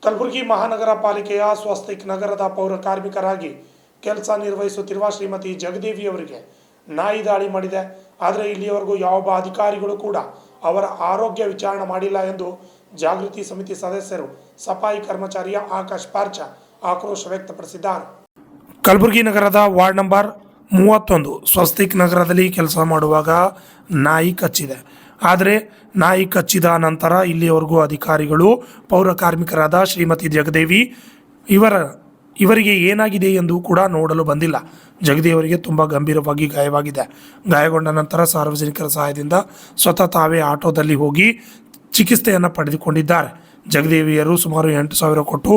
ಕಲಬುರಗಿ ಮಹಾನಗರ ಪಾಲಿಕೆಯ ಸ್ವಸ್ತಿಕ್ ನಗರದ ಪೌರ ಕಾರ್ಮಿಕರಾಗಿ ಕೆಲಸ ನಿರ್ವಹಿಸುತ್ತಿರುವ ಶ್ರೀಮತಿ ಜಗದೇವಿಯವರಿಗೆ ನಾಯಿ ದಾಳಿ ಮಾಡಿದೆ. ಆದರೆ ಇಲ್ಲಿಯವರೆಗೂ ಯಾವ ಅಧಿಕಾರಿಗಳು ಕೂಡ ಅವರ ಆರೋಗ್ಯ ವಿಚಾರಣೆ ಮಾಡಿಲ್ಲ ಎಂದು ಜಾಗೃತಿ ಸಮಿತಿ ಸದಸ್ಯರು ಸಫಾಯಿ ಕರ್ಮಚಾರಿಯ ಆಕಾಶ್ ಪಾರ್ಚ ಆಕ್ರೋಶ ವ್ಯಕ್ತಪಡಿಸಿದ್ದಾರೆ. ಕಲಬುರಗಿ ನಗರದ ವಾರ್ಡ್ ನಂಬರ್ 31 ಸ್ವಸ್ತಿಕ್ ನಗರದಲ್ಲಿ ಕೆಲಸ ಮಾಡುವಾಗ ನಾಯಿ ಕಚ್ಚಿದೆ. ಆದರೆ ನಾಯಿ ಕಚ್ಚಿದ ನಂತರ ಇಲ್ಲಿಯವರೆಗೂ ಅಧಿಕಾರಿಗಳು ಪೌರ ಕಾರ್ಮಿಕರಾದ ಶ್ರೀಮತಿ ಜಗದೇವಿ ಇವರಿಗೆ ಏನಾಗಿದೆ ಎಂದು ಕೂಡ ನೋಡಲು ಬಂದಿಲ್ಲ. ಜಗದೇವರಿಗೆ ತುಂಬ ಗಂಭೀರವಾಗಿ ಗಾಯವಾಗಿದೆ. ಗಾಯಗೊಂಡ ನಂತರ ಸಾರ್ವಜನಿಕರ ಸಹಾಯದಿಂದ ಸ್ವತಃ ತಾವೇ ಆಟೋದಲ್ಲಿ ಹೋಗಿ ಚಿಕಿತ್ಸೆಯನ್ನು ಪಡೆದುಕೊಂಡಿದ್ದಾರೆ. ಜಗದೇವಿಯರು ಸುಮಾರು 8,000 ಕೊಟ್ಟು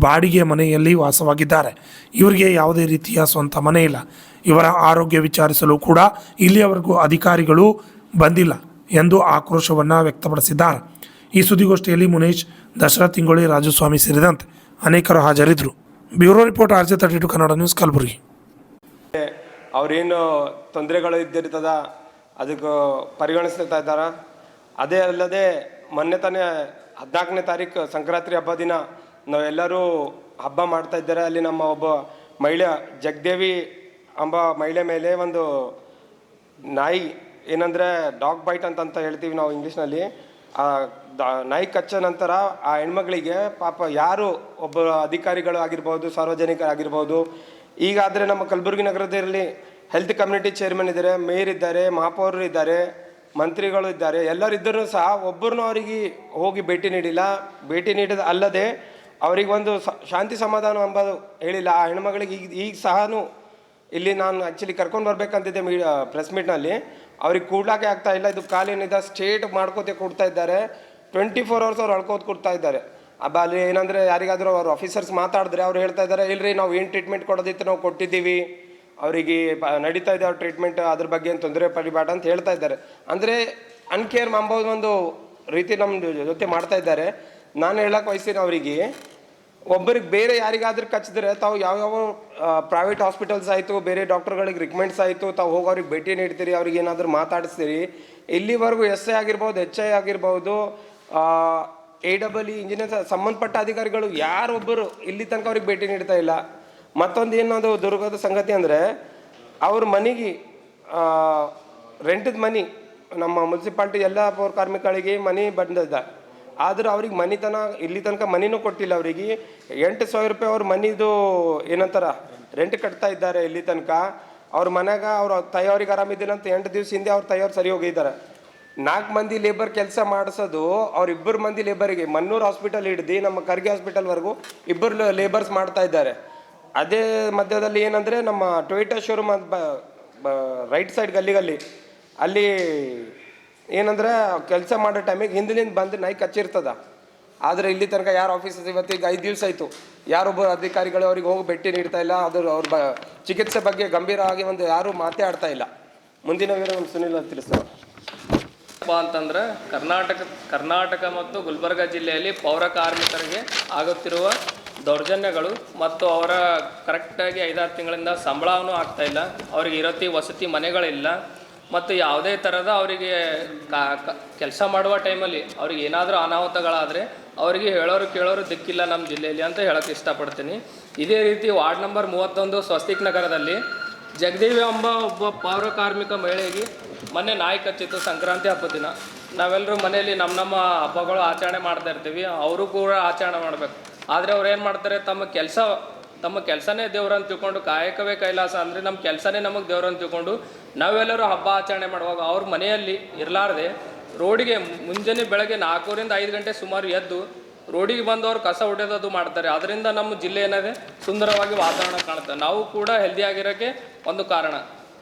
ಬಾಡಿಗೆ ಮನೆಯಲ್ಲಿ ವಾಸವಾಗಿದ್ದಾರೆ. ಇವರಿಗೆ ಯಾವುದೇ ರೀತಿಯ ಸ್ವಂತ ಮನೆ ಇಲ್ಲ. ಇವರ ಆರೋಗ್ಯ ವಿಚಾರಿಸಲು ಕೂಡ ಇಲ್ಲಿಯವರೆಗೂ ಅಧಿಕಾರಿಗಳು ಬಂದಿಲ್ಲ ಎಂದು ಆಕ್ರೋಶವನ್ನು ವ್ಯಕ್ತಪಡಿಸಿದ್ದಾರೆ. ಈ ಸುದ್ದಿಗೋಷ್ಠಿಯಲ್ಲಿ ಮುನೇಶ್, ದಶರಥ್ ತಿಂಗೊಳಿ, ರಾಜಸ್ವಾಮಿ ಸೇರಿದಂತೆ ಅನೇಕರು ಹಾಜರಿದ್ದರು. Bureau report RJ32 Kannada news, Kalaburagi. ಅವ್ರೇನು ತೊಂದರೆಗಳು ಇದ್ದಿರ್ತದ ಅದಕ್ಕೆ ಪರಿಗಣಿಸ್ತಾ ಇದ್ದಾರೆ. ಅದೇ ಅಲ್ಲದೆ ಮೊನ್ನೆ ತಾನೇ 14ನೇ ತಾರೀಕು ಸಂಕ್ರಾಂತಿ ಹಬ್ಬ ದಿನ ನಾವೆಲ್ಲರೂ ಹಬ್ಬ ಮಾಡ್ತಾ ಇದ್ದಾರೆ. ಅಲ್ಲಿ ನಮ್ಮ ಒಬ್ಬ ಮಹಿಳೆ ಜಗದೇವಿ ಎಂಬ ಮಹಿಳೆ ಮೇಲೆ ಒಂದು ನಾಯಿ, ಏನಂದರೆ ಡಾಗ್ ಬೈಟ್ ಅಂತ ಹೇಳ್ತೀವಿ ನಾವು ಇಂಗ್ಲೀಷ್ನಲ್ಲಿ, ನಾಯಿ ಕಚ್ಚ ನಂತರ ಆ ಹೆಣ್ಮಗಳಿಗೆ ಪಾಪ ಯಾರು ಒಬ್ಬ ಅಧಿಕಾರಿಗಳು ಆಗಿರ್ಬೋದು, ಸಾರ್ವಜನಿಕರಾಗಿರ್ಬೋದು, ಈಗಾದರೆ ನಮ್ಮ ಕಲಬುರಗಿ ನಗರದಲ್ಲಿ ಹೆಲ್ತ್ ಕಮ್ಯುನಿಟಿ ಚೇರ್ಮನ್ ಇದ್ದಾರೆ, ಮೇಯರ್ ಇದ್ದಾರೆ, ಮಹಾಪೌರರು ಇದ್ದಾರೆ, ಮಂತ್ರಿಗಳು ಇದ್ದಾರೆ. ಎಲ್ಲರಿದ್ದರೂ ಸಹ ಒಬ್ಬರನ್ನೂ ಅವರಿಗೆ ಹೋಗಿ ಭೇಟಿ ನೀಡಿಲ್ಲ. ಭೇಟಿ ನೀಡಿದ ಅಲ್ಲದೆ ಅವರಿಗೆ ಒಂದು ಶಾಂತಿ ಸಮಾಧಾನ ಎಂಬುದು ಹೇಳಿಲ್ಲ. ಆ ಹೆಣ್ಮಗಳಿಗೆ ಈಗ ಸಹನೂ ಇಲ್ಲಿ ನಾನು ಆ್ಯಕ್ಚುಲಿ ಕರ್ಕೊಂಡು ಬರ್ಬೇಕಂತಿದ್ದೆ ಪ್ರೆಸ್ ಮೀಟ್ನಲ್ಲಿ, ಅವ್ರಿಗೆ ಕೂಡ್ಲಾಕೆ ಆಗ್ತಾ ಇಲ್ಲ. ಇದು ಕಾಲೇನಿದೆ ಸ್ಟೇಟ್ ಮಾಡ್ಕೋತೆ ಕೊಡ್ತಾ ಇದ್ದಾರೆ. 24 hours ಅವ್ರು ಅಳ್ಕೋತ ಕೊಡ್ತಾ ಇದ್ದಾರೆ. ಅಲ್ಲಿ ಏನಂದರೆ ಯಾರಿಗಾದರೂ ಅವ್ರ ಆಫೀಸರ್ಸ್ ಮಾತಾಡಿದ್ರೆ ಅವ್ರು ಹೇಳ್ತಾ ಇದ್ದಾರೆ, ಇಲ್ಲರಿ ನಾವು ಏನು ಟ್ರೀಟ್ಮೆಂಟ್ ಕೊಡೋದಿತ್ತು ನಾವು ಕೊಟ್ಟಿದ್ದೀವಿ, ಅವರಿಗೆ ನಡೀತಾ ಇದೆ ಅವ್ರ ಟ್ರೀಟ್ಮೆಂಟ್, ಅದ್ರ ಬಗ್ಗೆ ಏನು ತೊಂದರೆ ಪಡಿಬೇಡ ಅಂತ ಹೇಳ್ತಾ ಇದ್ದಾರೆ. ಅಂದರೆ ಅನ್ಕೇರ್ ಎಂಬುದು ಒಂದು ರೀತಿ ನಮ್ಮ ಜೊತೆ ಮಾಡ್ತಾ ಇದ್ದಾರೆ. ನಾನು ಹೇಳಕ್ಕೆ ವಯಸ್ಸಿನ ಅವರಿಗೆ ಒಬ್ಬರಿಗೆ ಬೇರೆ ಯಾರಿಗಾದ್ರೂ ಕಚ್ಚಿದ್ರೆ ತಾವು ಯಾವ್ಯಾವ ಪ್ರೈವೇಟ್ ಹಾಸ್ಪಿಟಲ್ಸ್ ಆಯಿತು, ಬೇರೆ ಡಾಕ್ಟರ್ಗಳಿಗೆ ರಿಕಮೆಂಡ್ಸ್ ಆಯಿತು, ತಾವು ಹೋಗಿ ಅವ್ರಿಗೆ ಭೇಟಿ ನೀಡ್ತೀರಿ, ಅವ್ರಿಗೆ ಏನಾದರೂ ಮಾತಾಡಿಸ್ತೀರಿ. ಇಲ್ಲಿವರೆಗೂ SI ಆಗಿರ್ಬೋದು, HI ಆಗಿರ್ಬೋದು, AEE ಇಂಜಿನಿಯರ್ ಸಂಬಂಧಪಟ್ಟ ಅಧಿಕಾರಿಗಳು ಯಾರೊಬ್ಬರು ಇಲ್ಲಿ ತನಕ ಅವ್ರಿಗೆ ಭೇಟಿ ನೀಡ್ತಾ ಇಲ್ಲ. ಮತ್ತೊಂದು ಏನದು ದುರ್ಗದ ಸಂಗತಿ ಅಂದರೆ ಅವ್ರ ಮನೆಗೆ ರೆಂಟದ ಮನೆ ನಮ್ಮ ಮುನ್ಸಿಪಾಲ್ಟಿ ಎಲ್ಲ ಪೌರ ಕಾರ್ಮಿಕರಿಗೆ ಮನೆ ಬಂದಿದ್ದ. ಆದ್ರೆ ಅವ್ರಿಗೆ ಇಲ್ಲಿ ತನಕ ಮನೆಯೂ ಕೊಟ್ಟಿಲ್ಲ. ಅವರಿಗೆ 8,000 ರೂಪಾಯಿ ಅವ್ರ ಮನೆದು ಏನಂತಾರ ರೆಂಟ್ ಕಟ್ತಾ ಇದ್ದಾರೆ. ಇಲ್ಲಿ ತನಕ ಅವ್ರ ಮನೆಗೆ ಅವ್ರ ತಾಯಿಯವ್ರಿಗೆ ಆರಾಮಿದ್ದಿಲ್ಲ ಅಂತ 8 ದಿವಸ ಹಿಂದೆ ಅವ್ರ ತಾಯಿಯವ್ರು ಸರಿ ಹೋಗಿದ್ದಾರೆ. 4 ಮಂದಿ ಲೇಬರ್ ಕೆಲಸ ಮಾಡಿಸೋದು ಅವ್ರ 2 ಮಂದಿ ಲೇಬರಿಗೆ ಮನ್ನೂರು ಹಾಸ್ಪಿಟಲ್ ಹಿಡ್ದು ನಮ್ಮ ಖರ್ಗೆ ಹಾಸ್ಪಿಟಲ್ವರೆಗೂ 2 ಲೇಬರ್ಸ್ ಮಾಡ್ತಾ ಇದ್ದಾರೆ. ಅದೇ ಮಧ್ಯದಲ್ಲಿ ಏನಂದರೆ ನಮ್ಮ ಟೊಯೋಟಾ ಶೋರೂಮ್ ರೈಟ್ ಸೈಡ್ ಗಲ್ಲಿ ಅಲ್ಲಿ ಏನಂದರೆ ಕೆಲಸ ಮಾಡೋ ಟೈಮಿಗೆ ಹಿಂದಿನಿಂದ ಬಂದು ನಾಯಿ ಕಚ್ಚಿರ್ತದ. ಆದರೆ ಇಲ್ಲಿ ತನಕ ಯಾರು ಆಫೀಸಸ್ ಇವತ್ತಿಗೆ 5 ದಿವಸ ಆಯಿತು, ಯಾರೊಬ್ಬರು ಅಧಿಕಾರಿಗಳು ಅವ್ರಿಗೆ ಹೋಗಿ ಭೇಟಿ ನೀಡ್ತಾ ಇಲ್ಲ. ಅವ್ರ ಚಿಕಿತ್ಸೆ ಬಗ್ಗೆ ಗಂಭೀರವಾಗಿ ಯಾರೂ ಮಾತೇ ಆಡ್ತಾ ಇಲ್ಲ. ಮುಂದಿನ ವಿವರ ಸುನಿಲ್ ಅಂತ ತಿಳಿಸ್ತಾರೆ. ಅಂತಂದ್ರೆ ಕರ್ನಾಟಕ ಮತ್ತು ಗುಲ್ಬರ್ಗ ಜಿಲ್ಲೆಯಲ್ಲಿ ಪೌರ ಕಾರ್ಮಿಕರಿಗೆ ಆಗುತ್ತಿರುವ ದೌರ್ಜನ್ಯಗಳು ಮತ್ತು ಅವರ ಕರೆಕ್ಟಾಗಿ 5-6 ತಿಂಗಳಿಂದ ಸಂಬಳವೂ ಆಗ್ತಾ ಇಲ್ಲ, ಅವರಿಗೆ ಇರತಿ ವಸತಿ ಮನೆಗಳಿಲ್ಲ, ಮತ್ತು ಯಾವುದೇ ಥರದ ಅವರಿಗೆ ಕೆಲಸ ಮಾಡುವ ಟೈಮಲ್ಲಿ ಅವ್ರಿಗೆ ಏನಾದರೂ ಅನಾಹುತಗಳಾದರೆ ಅವರಿಗೆ ಕೇಳೋರು ದಿಕ್ಕಿಲ್ಲ ನಮ್ಮ ಜಿಲ್ಲೆಯಲ್ಲಿ ಅಂತ ಹೇಳೋಕ್ಕೆ ಇಷ್ಟಪಡ್ತೀನಿ. ಇದೇ ರೀತಿ ವಾರ್ಡ್ ನಂಬರ್ 31 ಸ್ವಸ್ತಿಕ್ ನಗರದಲ್ಲಿ ಜಗದೇವಿ ಎಂಬ ಒಬ್ಬ ಪೌರ ಕಾರ್ಮಿಕ ಮಹಿಳೆಗೆ ಮೊನ್ನೆ ನಾಯಿ ಕಚ್ಚಿತ್ತು ಸಂಕ್ರಾಂತಿ ಹಬ್ಬದ ದಿನ. ನಾವೆಲ್ಲರೂ ಮನೆಯಲ್ಲಿ ನಮ್ಮ ಹಬ್ಬಗಳು ಆಚರಣೆ ಮಾಡ್ತಾ ಇರ್ತೀವಿ, ಅವರು ಕೂಡ ಆಚರಣೆ ಮಾಡಬೇಕು. ಆದರೆ ಅವ್ರು ಏನು ಮಾಡ್ತಾರೆ, ತಮ್ಮ ಕೆಲಸನೇ ದೇವ್ರು ಅಂತ ತಿಳ್ಕೊಂಡು, ಕಾಯಕವೇ ಕೈಲಾಸ ಅಂದರೆ ನಮ್ಮ ಕೆಲಸನೇ ನಮಗೆ ದೇವ್ರು ಅಂತ ತಿಳ್ಕೊಂಡು ನಾವೆಲ್ಲರೂ ಹಬ್ಬ ಆಚರಣೆ ಮಾಡುವಾಗ ಅವ್ರ ಮನೆಯಲ್ಲಿ ಇರಲಾರ್ದೆ ರೋಡಿಗೆ ಮುಂಜಾನೆ ಬೆಳಗ್ಗೆ 4ರಿಂದ 5 ಗಂಟೆ ಸುಮಾರು ಎದ್ದು ರೋಡಿಗೆ ಬಂದು ಅವ್ರು ಕಸ ಹೊಡೆಯೋದು ಮಾಡ್ತಾರೆ. ಅದರಿಂದ ನಮ್ಮ ಜಿಲ್ಲೆ ಏನಿದೆ ಸುಂದರವಾಗಿ ವಾತಾವರಣ ಕಾಣುತ್ತೆ. ನಾವು ಕೂಡ ಹೆಲ್ದಿಯಾಗಿರೋಕ್ಕೆ ಒಂದು ಕಾರಣ.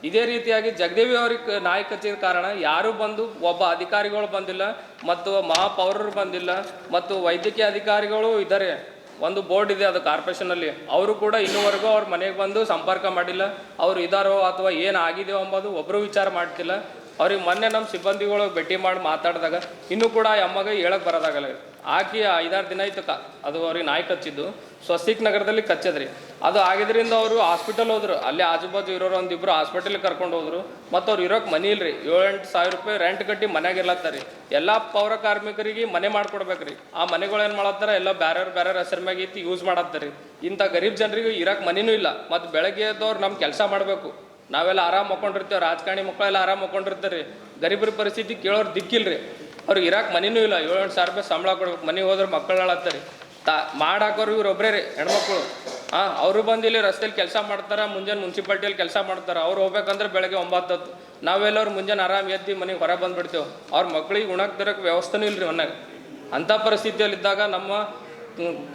ಇದೇ ರೀತಿಯಾಗಿ ಜಗದೇವಿ ಅವ್ರಿಗೆ ನಾಯಿ ಕಚ್ಚಿದ ಕಾರಣ ಯಾರೂ ಬಂದು ಒಬ್ಬ ಅಧಿಕಾರಿಗಳು ಬಂದಿಲ್ಲ, ಮತ್ತು ಮಹಾಪೌರರು ಬಂದಿಲ್ಲ, ಮತ್ತು ವೈದ್ಯಕೀಯ ಅಧಿಕಾರಿಗಳು ಇದ್ದಾರೆ. ಒಂದು ಬೋರ್ಡ್ ಇದೆ ಅದು ಕಾರ್ಪೊರೇಷನಲ್ಲಿ, ಅವರು ಕೂಡ ಇನ್ನೂವರೆಗೂ ಅವ್ರ ಮನೆಗೆ ಬಂದು ಸಂಪರ್ಕ ಮಾಡಿಲ್ಲ. ಅವರು ಇದ್ದಾರೋ ಅಥವಾ ಏನಾಗಿದೆಯೋ ಎಂಬುದು ಒಬ್ಬರು ವಿಚಾರ ಮಾಡ್ತಿಲ್ಲ. ಅವ್ರಿಗೆ ಮೊನ್ನೆ ನಮ್ಮ ಸಿಬ್ಬಂದಿಗಳು ಭೇಟಿ ಮಾಡಿ ಮಾತಾಡಿದಾಗ ಇನ್ನೂ ಕೂಡ ಅಮ್ಮಗೆ ಹೇಳಕ್ಕೆ ಬರೋದಾಗಲ್ಲ. ಹಾಕಿ 5-6 ದಿನ ಆಯ್ತು ಅದು ಅವ್ರಿಗೆ ನಾಯಿ ಕಚ್ಚಿದ್ದು ಸ್ವಸ್ತಿಕ್ ನಗರದಲ್ಲಿ ಕಚ್ಚದ್ರಿ. ಅದು ಆಗಿದ್ರಿಂದ ಅವರು ಹಾಸ್ಪಿಟಲ್ ಹೋದ್ರು. ಅಲ್ಲಿ ಆಜುಬಾಜು ಇರೋರು ಒಂದಿಬ್ರು ಹಾಸ್ಪಿಟಲ್ಗೆ ಕರ್ಕೊಂಡು ಹೋದ್ರು. ಮತ್ತು ಅವ್ರು ಇರೋಕೆ ಮನೆ ಇಲ್ರಿ. 7-8 ಸಾವಿರ ರೂಪಾಯಿ ರೆಂಟ್ ಕಟ್ಟಿ ಮನ್ಯಾಗ ಇರ್ಲತ್ತಾರ ರೀ. ಎಲ್ಲ ಪೌರ ಕಾರ್ಮಿಕರಿಗೆ ಮನೆ ಮಾಡ್ಕೊಡ್ಬೇಕ್ರಿ. ಆ ಮನೆಗಳು ಏನು ಮಾಡತ್ತಾರ, ಎಲ್ಲ ಬೇರೆ ಹೆಸರು ಮ್ಯಾಗ ಐತಿ ಯೂಸ್ ಮಾಡತ್ತಾರ ರೀ. ಇಂಥ ಗರೀಬ್ ಜನರಿಗೆ ಇರೋಕೆ ಮನೆಯೂ ಇಲ್ಲ. ಮತ್ತು ಬೆಳಗ್ಗೆ ಎದ್ದವ್ರು ನಮ್ಮ ಕೆಲಸ ಮಾಡಬೇಕು. ನಾವೆಲ್ಲ ಆರಾಮ್ ಮಕ್ಕೊಂಡಿರ್ತೇವೆ, ರಾಜಕಾರಣಿ ಮಕ್ಕಳೆಲ್ಲ ಆರಾಮ್ ಮಕ್ಕೊಂಡಿರ್ತಾರೆ ರೀ. ಗರೀಬರ ಪರಿಸ್ಥಿತಿ ಕೇಳೋರು ದಿಕ್ಕಿಲ್ರಿ. ಅವ್ರಿಗೆ ಇರಾಕ್ ಮನಿನೂ ಇಲ್ಲ. 7-8 ಸಾವಿರ ರೂಪಾಯಿ ಸಂಬಳ ಕೊಡ್ಬೇಕು. ಮನೆಗೆ ಹೋದ್ರೆ ಮಕ್ಕಳು ಹೇಳತ್ತಾರೆ. ಮಾಡಾಕೋರು ಇವ್ರು ಒಬ್ಬರೇ ರೀ, ಹೆಣ್ಮಕ್ಳು. ಅವರು ಬಂದು ಇಲ್ಲಿ ರಸ್ತೆಯಲ್ಲಿ ಕೆಲಸ ಮಾಡ್ತಾರೆ. ಮುಂಜಾನೆ ಮುನ್ಸಿಪಾಲ್ಟಿಯಲ್ಲಿ ಕೆಲಸ ಮಾಡ್ತಾರೆ. ಅವ್ರು ಹೋಗ್ಬೇಕಂದ್ರೆ ಬೆಳಗ್ಗೆ 9-10. ನಾವೆಲ್ಲವ್ರು ಮುಂಜಾನೆ ಆರಾಮ್ ಎದ್ದು ಮನೆಗೆ ಹೊರ ಬಂದುಬಿಡ್ತೇವೆ. ಅವ್ರ ಮಕ್ಳಿಗೆ ಉಣಕ್ಕೆ ತರಕ್ಕೆ ವ್ಯವಸ್ಥೆನೂ ಇಲ್ಲ ರೀ ಮನೆಗೆ. ಅಂಥ ಪರಿಸ್ಥಿತಿಯಲ್ಲಿದ್ದಾಗ ನಮ್ಮ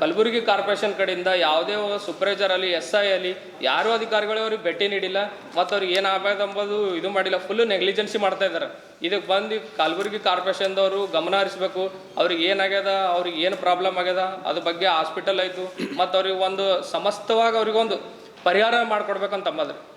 ಕಲಬುರಗಿ ಕಾರ್ಪೊರೇಷನ್ ಕಡೆಯಿಂದ ಯಾವುದೇ ಸೂಪರ್ವೈಸರ್ ಅಲ್ಲಿ SI ಅಲ್ಲಿ ಯಾರೂ ಅಧಿಕಾರಿಗಳು ಅವ್ರಿಗೆ ಭೇಟಿ ನೀಡಿಲ್ಲ. ಮತ್ತು ಅವ್ರಿಗೆ ಏನಾಗಬೇಕು ಅಂಬೋದು ಇದು ಮಾಡಿಲ್ಲ. ಫುಲ್ಲು ನೆಗ್ಲಿಜೆನ್ಸಿ ಮಾಡ್ತಾ ಇದ್ದಾರೆ. ಇದಕ್ಕೆ ಬಂದು ಕಲಬುರಗಿ ಕಾರ್ಪೊರೇಷನ್ದವರು ಗಮನ ಹರಿಸ್ಬೇಕು. ಅವ್ರಿಗೆ ಏನಾಗ್ಯದ, ಅವ್ರಿಗೆ ಏನು ಪ್ರಾಬ್ಲಮ್ ಆಗ್ಯದ, ಅದ್ರ ಬಗ್ಗೆ ಹಾಸ್ಪಿಟಲ್ ಆಯಿತು. ಮತ್ತು ಅವ್ರಿಗೆ ಒಂದು ಸಮಸ್ತವಾಗಿ ಅವ್ರಿಗೊಂದು ಪರಿಹಾರ ಮಾಡಿಕೊಡ್ಬೇಕಂತ ಅಂಬದ್ರಿ.